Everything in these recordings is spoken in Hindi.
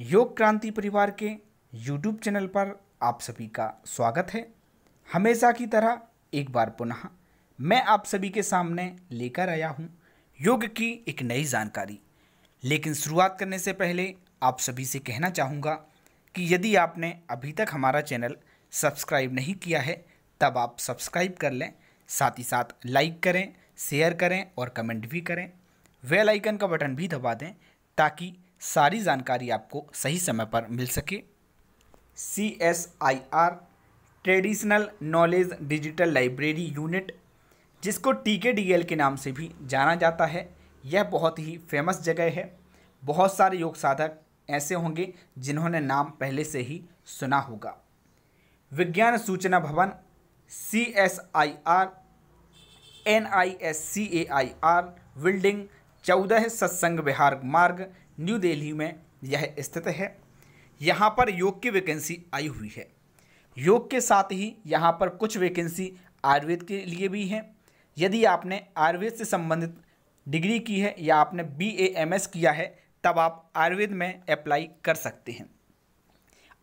योग क्रांति परिवार के YouTube चैनल पर आप सभी का स्वागत है। हमेशा की तरह एक बार पुनः मैं आप सभी के सामने लेकर आया हूँ योग की एक नई जानकारी। लेकिन शुरुआत करने से पहले आप सभी से कहना चाहूँगा कि यदि आपने अभी तक हमारा चैनल सब्सक्राइब नहीं किया है तब आप सब्सक्राइब कर लें, साथ ही साथ लाइक करें, शेयर करें और कमेंट भी करें। बेल आइकन का बटन भी दबा दें ताकि सारी जानकारी आपको सही समय पर मिल सके। CSIR traditional knowledge digital library unit, जिसको TKDL के नाम से भी जाना जाता है, यह बहुत ही फेमस जगह है। बहुत सारे योग साधक ऐसे होंगे जिन्होंने नाम पहले से ही सुना होगा। विज्ञान सूचना भवन CSIR NISCAIR बिल्डिंग 14 सत्संग विहार मार्ग, न्यू दिल्ली में यह स्थित है। यहाँ पर योग की वैकेंसी आई हुई है। योग के साथ ही यहाँ पर कुछ वैकेंसी आयुर्वेद के लिए भी हैं। यदि आपने आयुर्वेद से संबंधित डिग्री की है या आपने BAMS किया है तब आप आयुर्वेद में अप्लाई कर सकते हैं।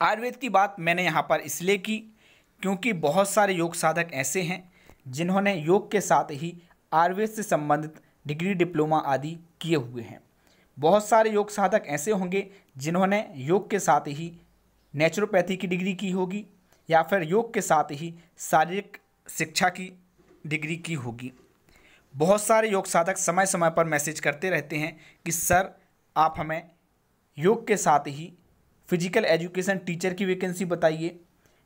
आयुर्वेद की बात मैंने यहाँ पर इसलिए की क्योंकि बहुत सारे योग साधक ऐसे हैं जिन्होंने योग के साथ ही आयुर्वेद से संबंधित डिग्री, डिप्लोमा आदि किए हुए हैं। बहुत सारे योग साधक ऐसे होंगे जिन्होंने योग के साथ ही नेचुरोपैथी की डिग्री की होगी या फिर योग के साथ ही शारीरिक शिक्षा की डिग्री की होगी। बहुत सारे योग साधक समय समय पर मैसेज करते रहते हैं कि सर आप हमें योग के साथ ही फिजिकल एजुकेशन टीचर की वैकेंसी बताइए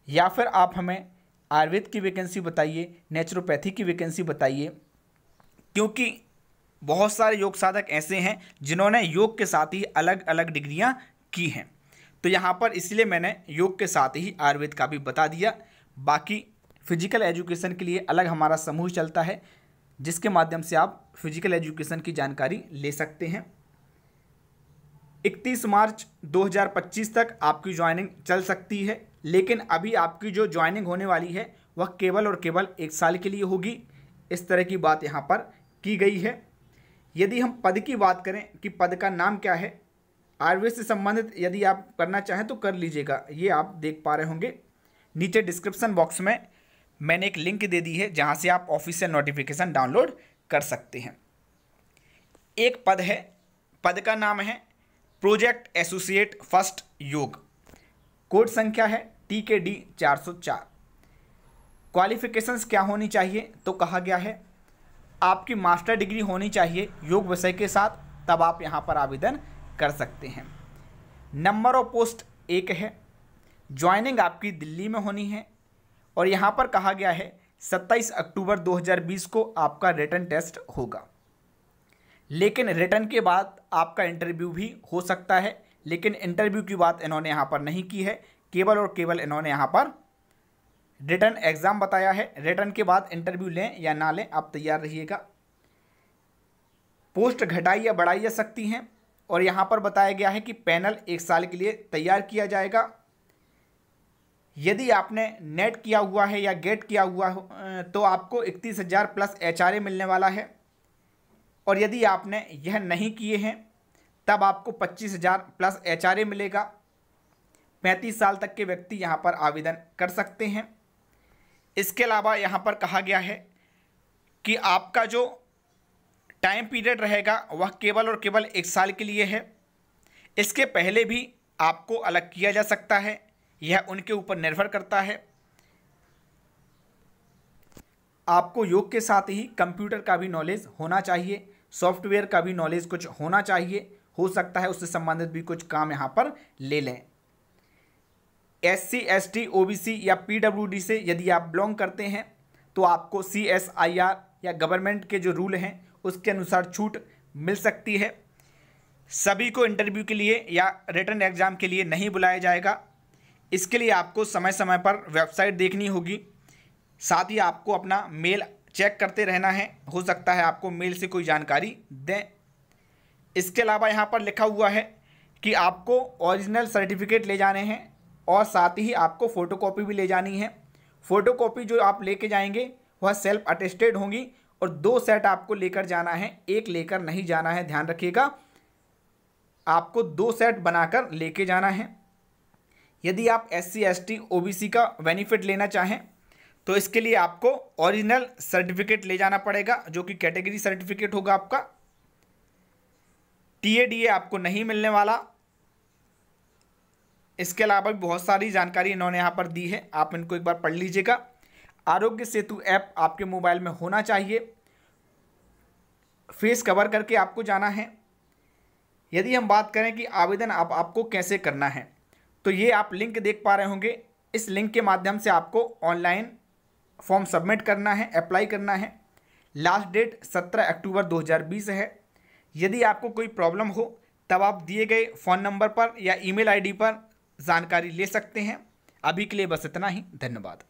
या फिर आप हमें आयुर्वेद की वैकेंसी बताइए, नेचुरोपैथी की वैकेंसी बताइए, क्योंकि बहुत सारे योग साधक ऐसे हैं जिन्होंने योग के साथ ही अलग अलग डिग्रियां की हैं। तो यहाँ पर इसलिए मैंने योग के साथ ही आयुर्वेद का भी बता दिया। बाकी फिजिकल एजुकेशन के लिए अलग हमारा समूह चलता है जिसके माध्यम से आप फिजिकल एजुकेशन की जानकारी ले सकते हैं। 31 मार्च 2025 तक आपकी ज्वाइनिंग चल सकती है, लेकिन अभी आपकी जो ज्वाइनिंग होने वाली है वह केवल और केवल 1 साल के लिए होगी। इस तरह की बात यहाँ पर की गई है। यदि हम पद की बात करें कि पद का नाम क्या है, आयुर्वेद से संबंधित यदि आप करना चाहें तो कर लीजिएगा। ये आप देख पा रहे होंगे नीचे डिस्क्रिप्शन बॉक्स में मैंने एक लिंक दे दी है जहां से आप ऑफिशियल नोटिफिकेशन डाउनलोड कर सकते हैं। एक पद है, पद का नाम है प्रोजेक्ट एसोसिएट फर्स्ट योग, कोड संख्या है TKD 404। क्वालिफिकेशंस क्या होनी चाहिए तो कहा गया है आपकी मास्टर डिग्री होनी चाहिए योग विषय के साथ, तब आप यहाँ पर आवेदन कर सकते हैं। नंबर ऑफ पोस्ट 1 है। ज्वाइनिंग आपकी दिल्ली में होनी है और यहाँ पर कहा गया है 27 अक्टूबर 2020 को आपका रिटन टेस्ट होगा। लेकिन रिटन के बाद आपका इंटरव्यू भी हो सकता है, लेकिन इंटरव्यू की बात इन्होंने यहाँ पर नहीं की है। केवल और केवल इन्होंने यहाँ पर रिटन एग्ज़ाम बताया है। रिटन के बाद इंटरव्यू लें या ना लें आप तैयार रहिएगा। पोस्ट घटाई या बढ़ाई जा सकती हैं और यहाँ पर बताया गया है कि पैनल 1 साल के लिए तैयार किया जाएगा। यदि आपने नेट किया हुआ है या गेट किया हुआ हो तो आपको 31,000 प्लस HRA मिलने वाला है, और यदि आपने यह नहीं किए हैं तब आपको 25,000 प्लस HRA मिलेगा। 35 साल तक के व्यक्ति यहाँ पर आवेदन कर सकते हैं। इसके अलावा यहाँ पर कहा गया है कि आपका जो टाइम पीरियड रहेगा वह केवल और केवल 1 साल के लिए है। इसके पहले भी आपको अलग किया जा सकता है, यह उनके ऊपर निर्भर करता है। आपको योग के साथ ही कंप्यूटर का भी नॉलेज होना चाहिए, सॉफ्टवेयर का भी नॉलेज कुछ होना चाहिए। हो सकता है उससे संबंधित भी कुछ काम यहाँ पर ले लें। SC ST OBC या PWD से यदि आप बिलोंग करते हैं तो आपको CSIR या गवर्नमेंट के जो रूल हैं उसके अनुसार छूट मिल सकती है। सभी को इंटरव्यू के लिए या रिटन एग्ज़ाम के लिए नहीं बुलाया जाएगा। इसके लिए आपको समय समय पर वेबसाइट देखनी होगी, साथ ही आपको अपना मेल चेक करते रहना है। हो सकता है आपको मेल से कोई जानकारी दें। इसके अलावा यहाँ पर लिखा हुआ है कि आपको ओरिजिनल सर्टिफिकेट ले जाने हैं और साथ ही आपको फ़ोटोकॉपी भी ले जानी है। फ़ोटोकॉपी जो आप लेके जाएंगे वह सेल्फ अटेस्टेड होंगी और 2 सेट आपको लेकर जाना है, एक लेकर नहीं जाना है, ध्यान रखिएगा। आपको 2 सेट बनाकर लेके जाना है। यदि आप SC ST OBC का बेनिफिट लेना चाहें तो इसके लिए आपको ओरिजिनल सर्टिफिकेट ले जाना पड़ेगा, जो कि कैटेगरी सर्टिफिकेट होगा आपका। TADA आपको नहीं मिलने वाला। इसके अलावा भी बहुत सारी जानकारी इन्होंने यहाँ पर दी है, आप इनको एक बार पढ़ लीजिएगा। आरोग्य सेतु ऐप आपके मोबाइल में होना चाहिए। फेस कवर करके आपको जाना है। यदि हम बात करें कि आवेदन आपको कैसे करना है, तो ये आप लिंक देख पा रहे होंगे। इस लिंक के माध्यम से आपको ऑनलाइन फॉर्म सबमिट करना है, अप्लाई करना है। लास्ट डेट 17 अक्टूबर 2020 है। यदि आपको कोई प्रॉब्लम हो तब आप दिए गए फ़ोन नंबर पर या ईमेल आईडी पर जानकारी ले सकते हैं। अभी के लिए बस इतना ही, धन्यवाद।